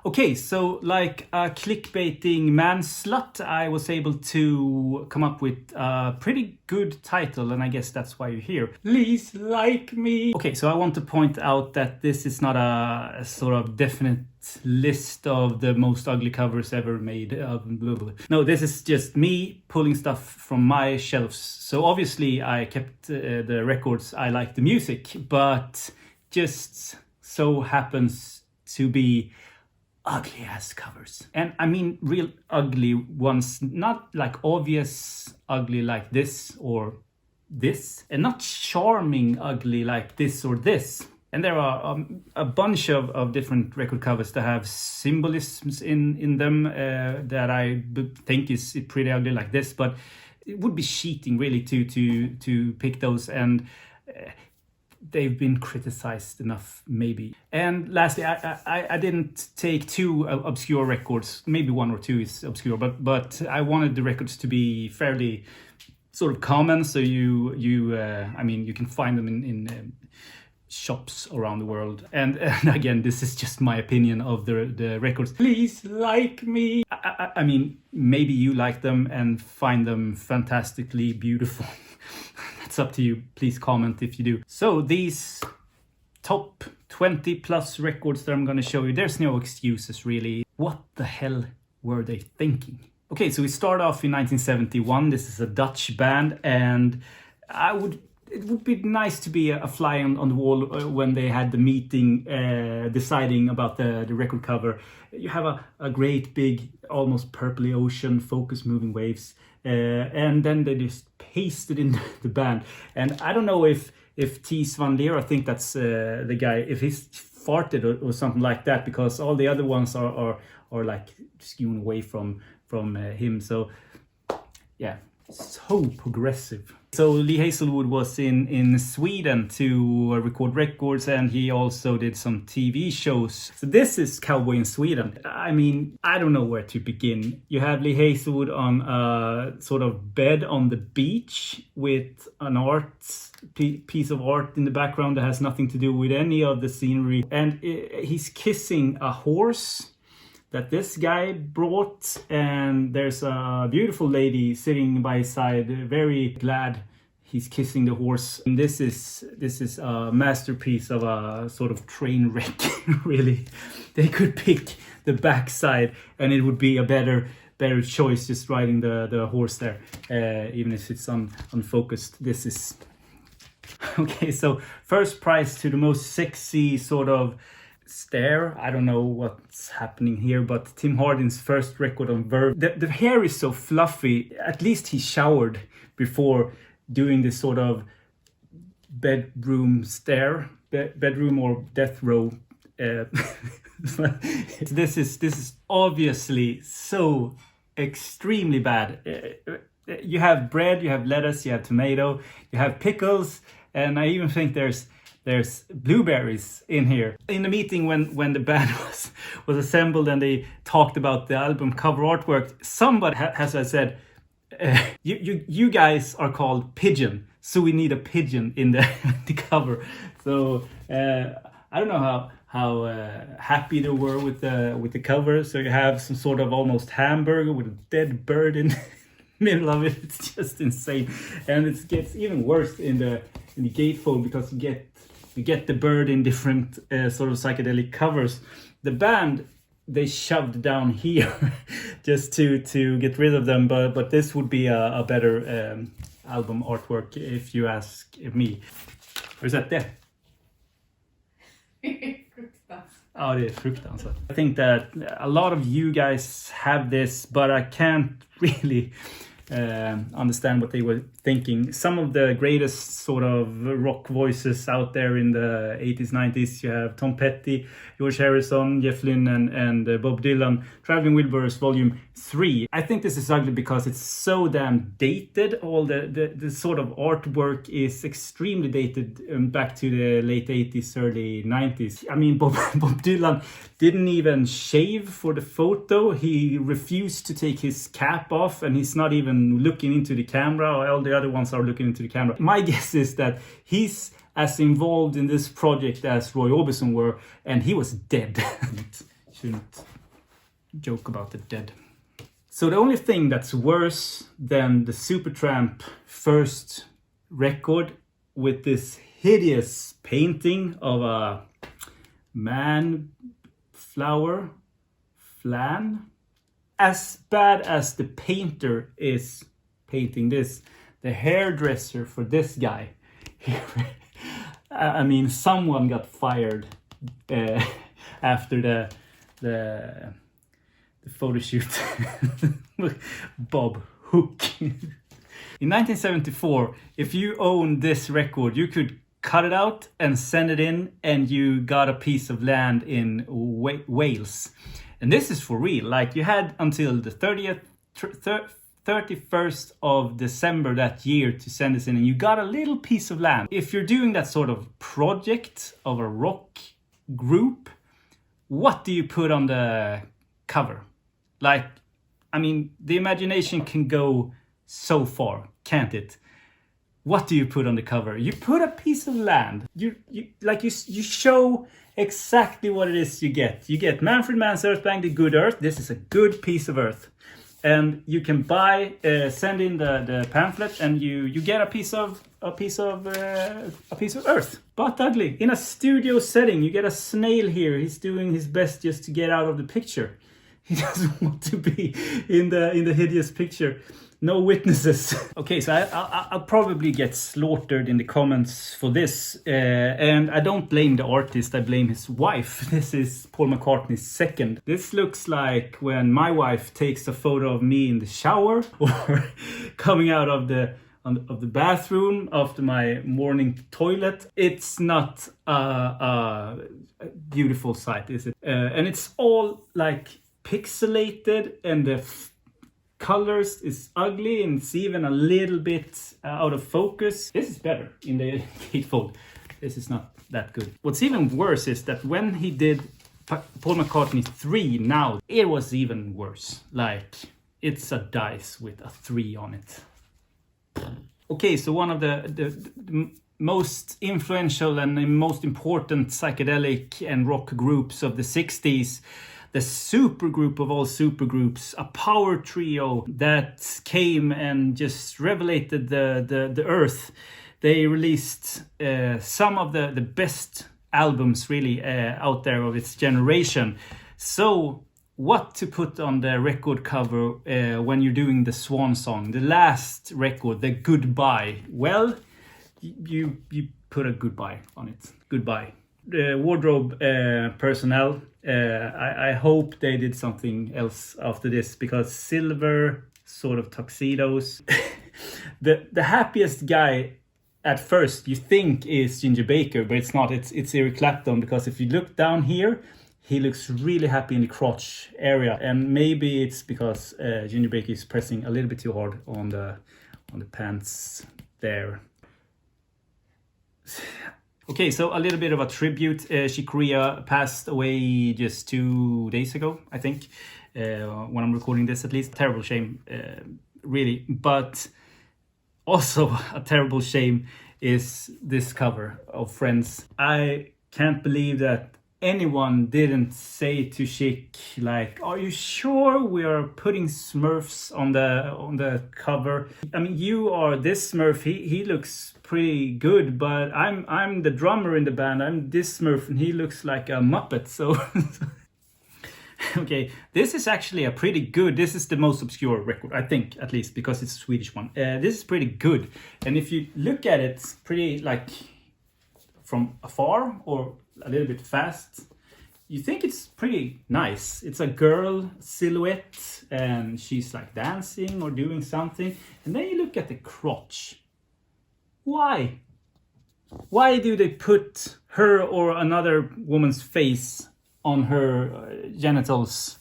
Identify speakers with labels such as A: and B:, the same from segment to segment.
A: Okay, so like a clickbaiting man slut, I was able to come up with a pretty good title, and I guess that's why you're here. Please like me. Okay, so I want to point out that this is not a sort of definite list of the most ugly covers ever made. Blah, blah. No, this is just me pulling stuff from my shelves. So obviously I kept the records. I like the music, but just so happens to be ugly ass covers. And I mean real ugly ones, not like obvious ugly like this or this, and not charming ugly like this or this. And there are a bunch of different record covers that have symbolisms in them that I think is pretty ugly like this, but it would be cheating really to pick those, and they've been criticized enough maybe. And lastly, I didn't take two obscure records. Maybe one or two is obscure, but I wanted the records to be fairly sort of common, so I mean you can find them in shops around the world. And again, this is just my opinion of the records. Please like me. I mean, maybe you like them and find them fantastically beautiful. It's up to you. Please comment if you do. So these top 20 plus records that I'm going to show you, there's no excuses really. What the hell were they thinking? Okay, so we start off in 1971. This is a Dutch band, and it would be nice to be a fly on the wall when they had the meeting deciding about the record cover. You have a great big, almost purpley ocean, focus moving waves, and then they just pasted in the band. And I don't know if Ties van Leer, I think that's the guy, if he's farted or something like that, because all the other ones are like skewing away from him. So yeah, so progressive. So Lee Hazelwood was in Sweden to record records, and he also did some TV shows. So this is Cowboy in Sweden. I mean, I don't know where to begin. You have Lee Hazelwood on a sort of bed on the beach with an piece of art in the background that has nothing to do with any of the scenery. And he's kissing a horse that this guy brought, and there's a beautiful lady sitting by his side, very glad he's kissing the horse. And this is a masterpiece of a sort of train wreck. Really, they could pick the backside and it would be a better choice, just riding the horse there, even if it's unfocused. This is okay. So first prize to the most sexy sort of stare. I don't know what's happening here, but Tim Hardin's first record on Verve. The hair is so fluffy. At least he showered before doing this sort of bedroom stare, bedroom or death row. This is obviously so extremely bad. You have bread, you have lettuce, you have tomato, you have pickles, and I even think there's blueberries in here. In the meeting when the band was assembled and they talked about the album cover artwork, somebody has said, you guys are called Pigeon, so we need a pigeon in the cover. So I don't know how happy they were with the cover. So you have some sort of almost hamburger with a dead bird in the middle of it. It's just insane, and it gets even worse in the gatefold, because you get the bird in different sort of psychedelic covers. The band, they shoved down here just to get rid of them, but this would be a better album artwork if you ask me. Or is that there? Ja, det är fruktansvärt. I think that a lot of you guys have this, but I can't really understand what they were thinking. Some of the greatest sort of rock voices out there in the 80s, 90s, you have Tom Petty, George Harrison, Jeff Lynne, and Bob Dylan. Traveling Wilburys Volume 3. I think this is ugly because it's so damn dated. All the sort of artwork is extremely dated, back to the late 80s, early 90s. I mean, Bob Dylan didn't even shave for the photo. He refused to take his cap off, and he's not even looking into the camera. All the other ones are looking into the camera. My guess is that he's as involved in this project as Roy Orbison were, and he was dead. Shouldn't joke about the dead. So the only thing that's worse than the Supertramp first record with this hideous painting of a man flower flan, as bad as the painter is painting this, the hairdresser for this guy, I mean, someone got fired after the photo shoot. Bob Hook. In 1974, if you owned this record, you could cut it out and send it in, and you got a piece of land in Wales. And this is for real. Like, you had until the 31st of December that year to send this in, and you got a little piece of land. If you're doing that sort of project of a rock group, what do you put on the cover? Like, I mean, the imagination can go so far, can't it? What do you put on the cover? You put a piece of land. You show exactly what it is you get. You get Manfred Mann's Earthbank, the good earth. This is a good piece of earth. And you can buy, send in the pamphlet, and you get a piece of earth. But ugly. In a studio setting, you get a snail here. He's doing his best just to get out of the picture. He doesn't want to be in the hideous picture. No witnesses. Okay, so I'll probably get slaughtered in the comments for this. And I don't blame the artist, I blame his wife. This is Paul McCartney's second. This looks like when my wife takes a photo of me in the shower, or coming out of the bathroom after my morning toilet. It's not a beautiful sight, is it? And it's all like pixelated, and the colors is ugly, and it's even a little bit out of focus. This is better in the gatefold. This is not that good. What's even worse is that when he did Paul McCartney 3 now, it was even worse. Like, it's a dice with a 3 on it. Okay, so one of the most influential and the most important psychedelic and rock groups of the 60s, the supergroup of all supergroups, a power trio that came and just revelated the earth. They released some of the best albums really out there of its generation. So what to put on the record cover when you're doing the swan song, the last record, the goodbye? Well, you put a goodbye on it. Goodbye. The wardrobe personnel, I hope they did something else after this, because silver sort of tuxedos. the happiest guy at first you think is Ginger Baker, but it's not. It's Eric Clapton, because if you look down here, he looks really happy in the crotch area, and maybe it's because Ginger Baker is pressing a little bit too hard on the pants there. Okay, so a little bit of a tribute. Chick Corea passed away just 2 days ago, I think, when I'm recording this at least. Terrible shame, really. But also a terrible shame is this cover of Friends. I can't believe that anyone didn't say to Chick, like, are you sure we are putting Smurfs on the cover? I mean, you are this Smurf, he looks pretty good, but I'm the drummer in the band, I'm this Smurf, and he looks like a Muppet, so... Okay, this is actually a pretty good, this is the most obscure record, I think, at least, because it's a Swedish one. This is pretty good, and if you look at it, it's pretty, like, from afar, or a little bit fast, you think it's pretty nice. It's a girl silhouette, and she's like dancing or doing something, and then you look at the crotch. Why do they put her or another woman's face on her genitals?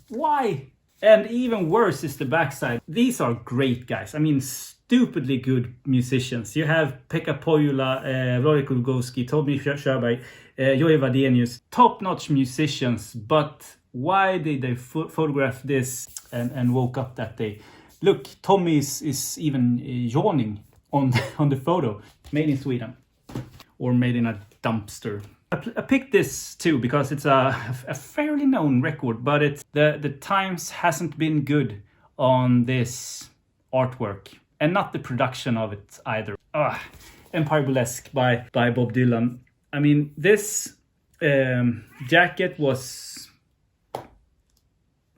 A: Why? And even worse is the backside. These are great guys. I mean, stupidly good musicians. You have Pekka Pohjola, Rory Kulgowski, Tommy Körberg, Jojje Wadenius. Top-notch musicians, but why did they photograph this and woke up that day? Look, Tommy is even yawning on the photo. Made in Sweden. Or made in a dumpster. I picked this too because it's a fairly known record, but it's the times hasn't been good on this artwork, and not the production of it either. Empire Burlesque by Bob Dylan. I mean, this jacket was,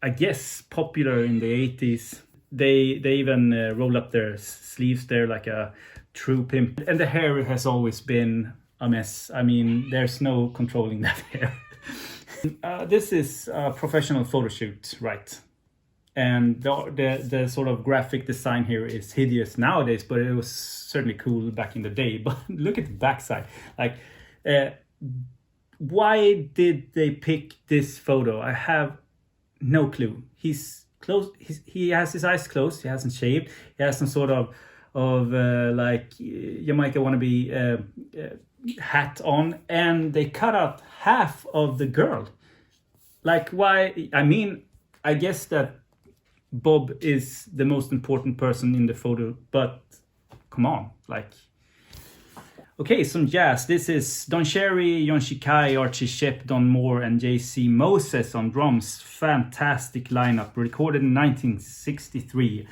A: I guess, popular in the 80s. They even roll up their sleeves there like a true pimp. And the hair has always been a mess. I mean, there's no controlling that hair. This is a professional photo shoot, right? And the sort of graphic design here is hideous nowadays, but it was certainly cool back in the day. But look at the backside. Like, why did they pick this photo? I have no clue. He's closed. He has his eyes closed. He hasn't shaved. He has some sort of like Jamaica wannabe hat on, and they cut out half of the girl. Like, why? I mean, I guess that Bob is the most important person in the photo, but come on, like. Okay, some jazz. This is Don Cherry, John Shikai, Archie Shepp, Don Moore, and J.C. Moses on drums. Fantastic lineup. Recorded in 1963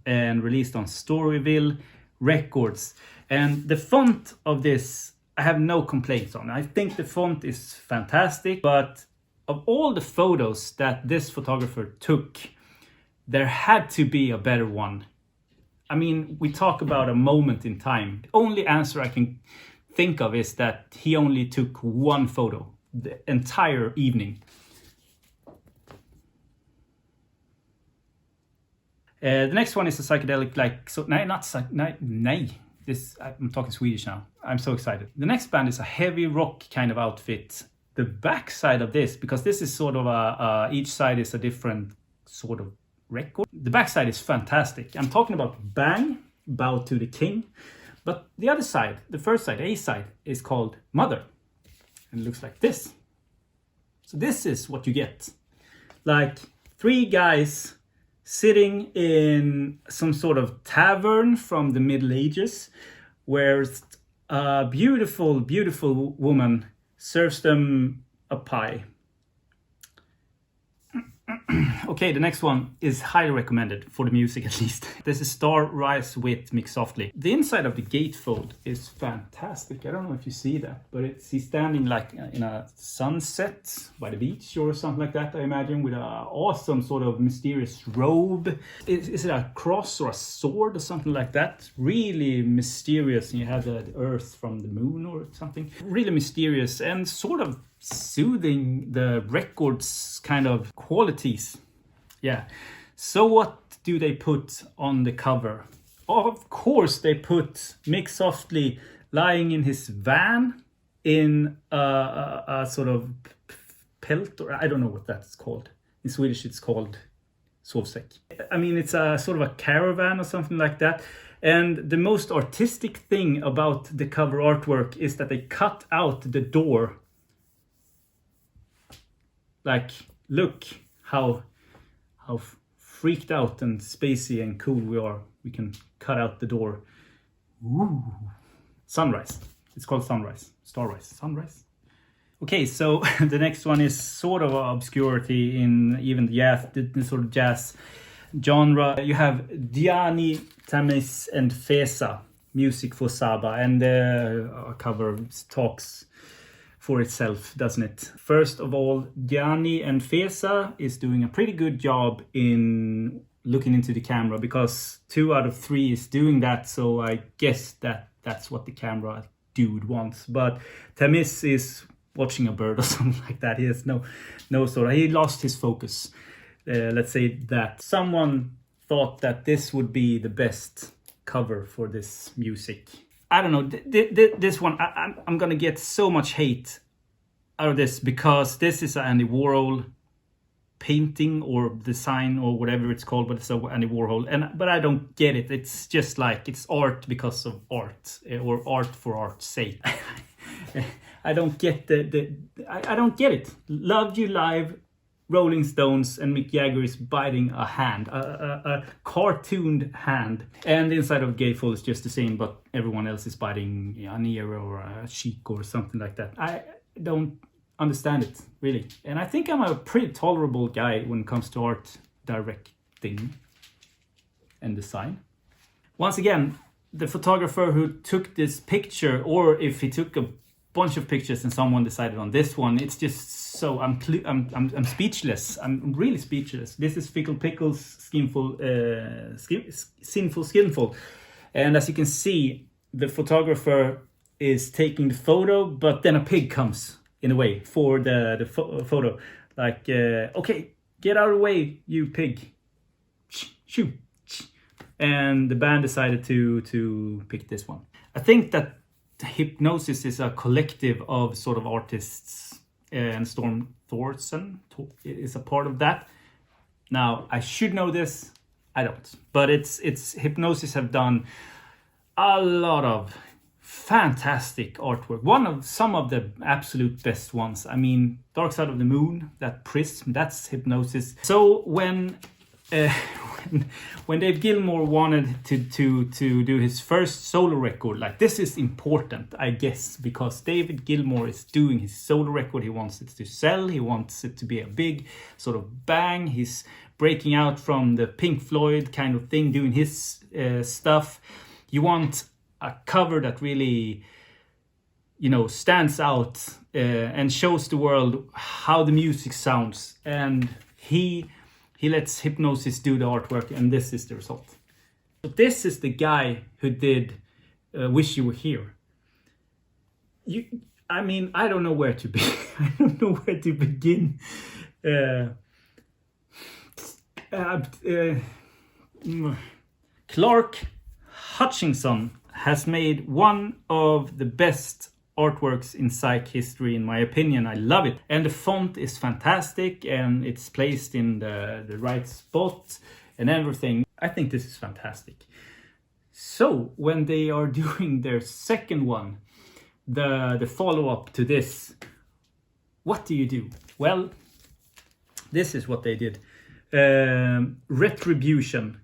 A: and released on Storyville Records. And the font of this, I have no complaints on. I think the font is fantastic, but of all the photos that this photographer took, there had to be a better one. I mean, we talk about a moment in time. The only answer I can think of is that he only took one photo the entire evening. The next one is a psychedelic, like, so, this, I'm talking Swedish now. I'm so excited. The next band is a heavy rock kind of outfit. The back side of this, because this is sort of each side is a different sort of record. The backside is fantastic. I'm talking about Bang, Bow to the King. But the other side, the first side, A side, is called Mother. And it looks like this. So this is what you get. Like 3 guys sitting in some sort of tavern from the Middle Ages, where a beautiful, beautiful woman serves them a pie. Okay, the next one is highly recommended for the music, at least. This is Star Rise with Mix Softly. The inside of the gatefold is fantastic. I don't know if you see that, but he's standing like in a sunset by the beach or something like that, I imagine, with an awesome sort of mysterious robe. Is it a cross or a sword or something like that? Really mysterious. And you have the earth from the moon or something. Really mysterious and sort of soothing the record's kind of qualities. Yeah. So what do they put on the cover? Of course they put Mick Softly lying in his van in a sort of pelt, or I don't know what that's called. In Swedish it's called sovsäck. I mean, it's a sort of a caravan or something like that. And the most artistic thing about the cover artwork is that they cut out the door. Like, look how freaked out and spacey and cool we are. We can cut out the door. Ooh. Sunrise. It's called Sunrise. Starrise. Sunrise. Okay, so the next one is sort of obscurity in even the sort of jazz genre. You have Diani, Tamis, and Fesa, Music for Saba, and the cover talks for itself, doesn't it? First of all, Gianni and Fesa is doing a pretty good job in looking into the camera, because 2 out of 3 is doing that, so I guess that's what the camera dude wants. But Tamis is watching a bird or something like that. He has no sort of, he lost his focus. Let's say that someone thought that this would be the best cover for this music. I don't know, this one, I'm gonna get so much hate out of this, because this is an Andy Warhol painting or design or whatever it's called, but it's an Andy Warhol, but I don't get it. It's just like, it's art because of art, or art for art's sake. I don't get I don't get it. Loved You Live, Rolling Stones, and Mick Jagger is biting a hand, a cartooned hand. And the inside of Gatefold is just the same, but everyone else is biting an ear or a cheek or something like that. don't understand it, really. And I think I'm a pretty tolerable guy when it comes to art directing and design. Once again, the photographer who took this picture, or if he took a bunch of pictures and someone decided on this one, it's just so I'm speechless. I'm really speechless. This is Fickle Pickle's Sinful Skinful, and as you can see, the photographer is taking the photo, but then a pig comes in a way for the photo, like okay, get out of the way, you pig, shoo. And the band decided to pick this one. I think that Hypnosis is a collective of sort of artists, and Storm Thorson is a part of that. Now, I should know this, I don't, but it's Hypnosis have done a lot of fantastic artwork. Some of the absolute best ones. I mean, Dark Side of the Moon, that prism, that's Hypnosis. So when Dave Gilmour wanted to do his first solo record, like, this is important, I guess, because David Gilmour is doing his solo record. He wants it to sell. He wants it to be a big sort of bang. He's breaking out from the Pink Floyd kind of thing, doing his stuff. You want a cover that really, stands out and shows the world how the music sounds. And he lets Hypnosis do the artwork, and this is the result. But this is the guy who did Wish You Were Here. I don't know where to be. I don't know where to begin. Clark Hutchinson has made one of the best artworks in psych history, in my opinion. I love it, and the font is fantastic, and it's placed in the right spot and everything. I think this is fantastic. So when they are doing their second one, the follow-up to this, what do you do? Well, this is what they did. Retribution.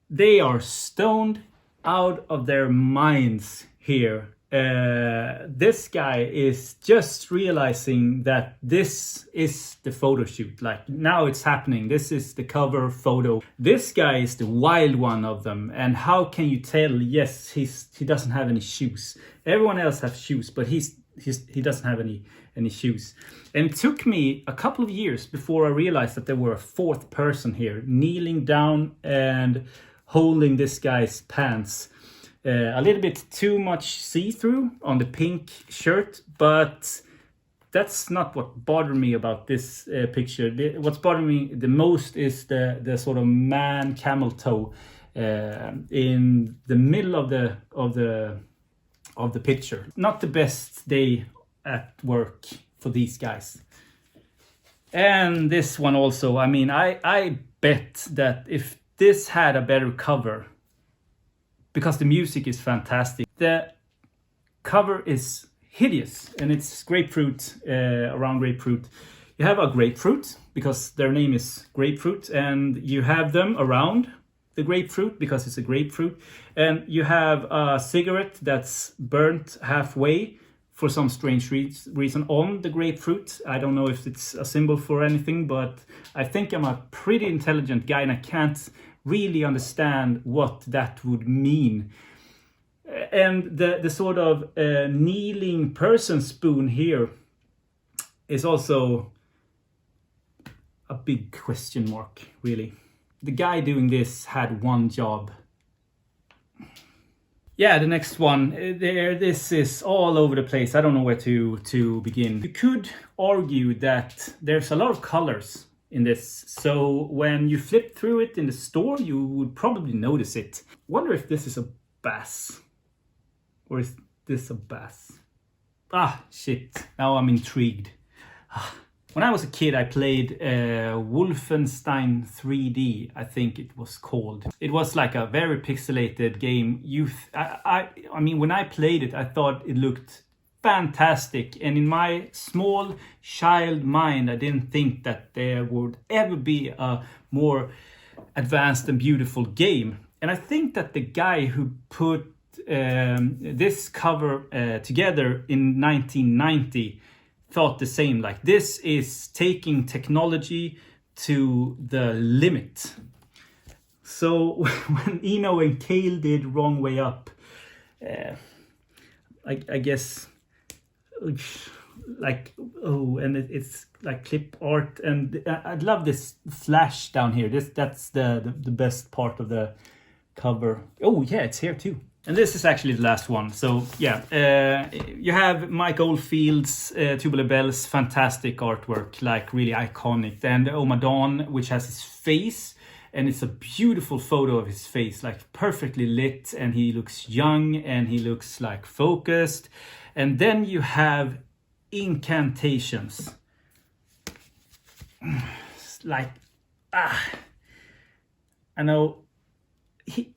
A: They are stoned out of their minds here. This guy is just realizing that this is the photo shoot. Like, now it's happening. This is the cover photo. This guy is the wild one of them. And how can you tell? Yes, he doesn't have any shoes. Everyone else has shoes, but he doesn't have any shoes. And it took me a couple of years before I realized that there were a fourth person here, kneeling down and holding this guy's pants. A little bit too much see-through on the pink shirt, but that's not what bothered me about this picture. What's bothering me the most is the sort of man camel toe in the middle of the picture. Not the best day at work for these guys. And this one also, I bet that if this had a better cover, because the music is fantastic, the cover is hideous, and it's grapefruit, around grapefruit. You have a grapefruit because their name is Grapefruit, and you have them around the grapefruit because it's a grapefruit, and you have a cigarette that's burnt halfway for some strange reason on the grapefruit. I don't know if it's a symbol for anything, but I think I'm a pretty intelligent guy, and I can't really understand what that would mean. And the sort of kneeling person spoon here is also a big question mark, really. The guy doing this had one job. Yeah, the next one, this is all over the place. I don't know where to begin. You could argue that there's a lot of colors in this, so when you flip through it in the store, you would probably notice it. Wonder if this is a bass, or is this a bass? Shit, now I'm intrigued. When I was a kid, I played Wolfenstein 3D, I think it was called. It was like a very pixelated game. When I played it, I thought it looked fantastic, and in my small child mind, I didn't think that there would ever be a more advanced and beautiful game. And I think that the guy who put this cover together in 1990 thought the same. Like, this is taking technology to the limit. So when Eno and Cale did Wrong Way Up, I guess, like, oh, and it's like clip art, and I love this flash down here. That's the best part of the cover. Oh yeah, it's here too. And this is actually the last one. So yeah, you have Mike Oldfield's Tubular Bells, fantastic artwork, like really iconic. And Omadon, which has his face, and it's a beautiful photo of his face, like perfectly lit, and he looks young and he looks like focused. And then you have Incantations. Like, I know. He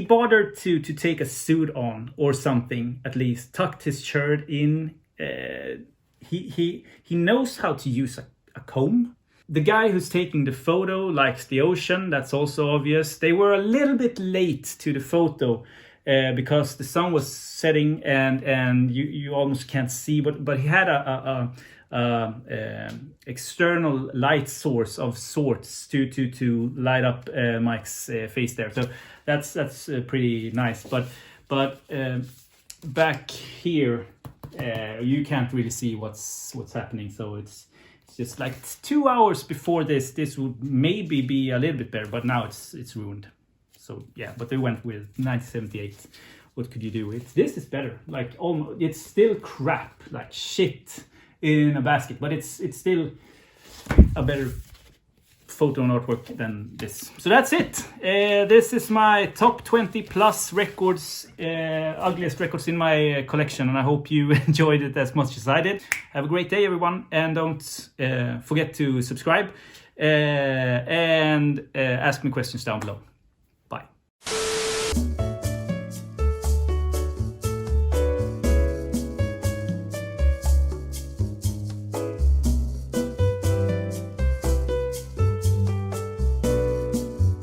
A: bothered to take a suit on or something, at least tucked his shirt in. He knows how to use a comb. The guy who's taking the photo likes the ocean. That's also obvious. They were a little bit late to the photo because the sun was setting and you almost can't see. But he had a external light source of sorts to light up Mike's face there. So that's pretty nice. But back here you can't really see what's happening. So it's just like 2 hours before this would maybe be a little bit better, but now it's ruined. So yeah, but they went with 1978. What could you do? This is better. Like, almost, it's still crap, like shit in a basket, but it's still a better photo and artwork than this. So that's it. This is my top 20 plus records, ugliest records in my collection, and I hope you enjoyed it as much as I did. Have a great day, everyone, and don't forget to subscribe and ask me questions down below. Bye.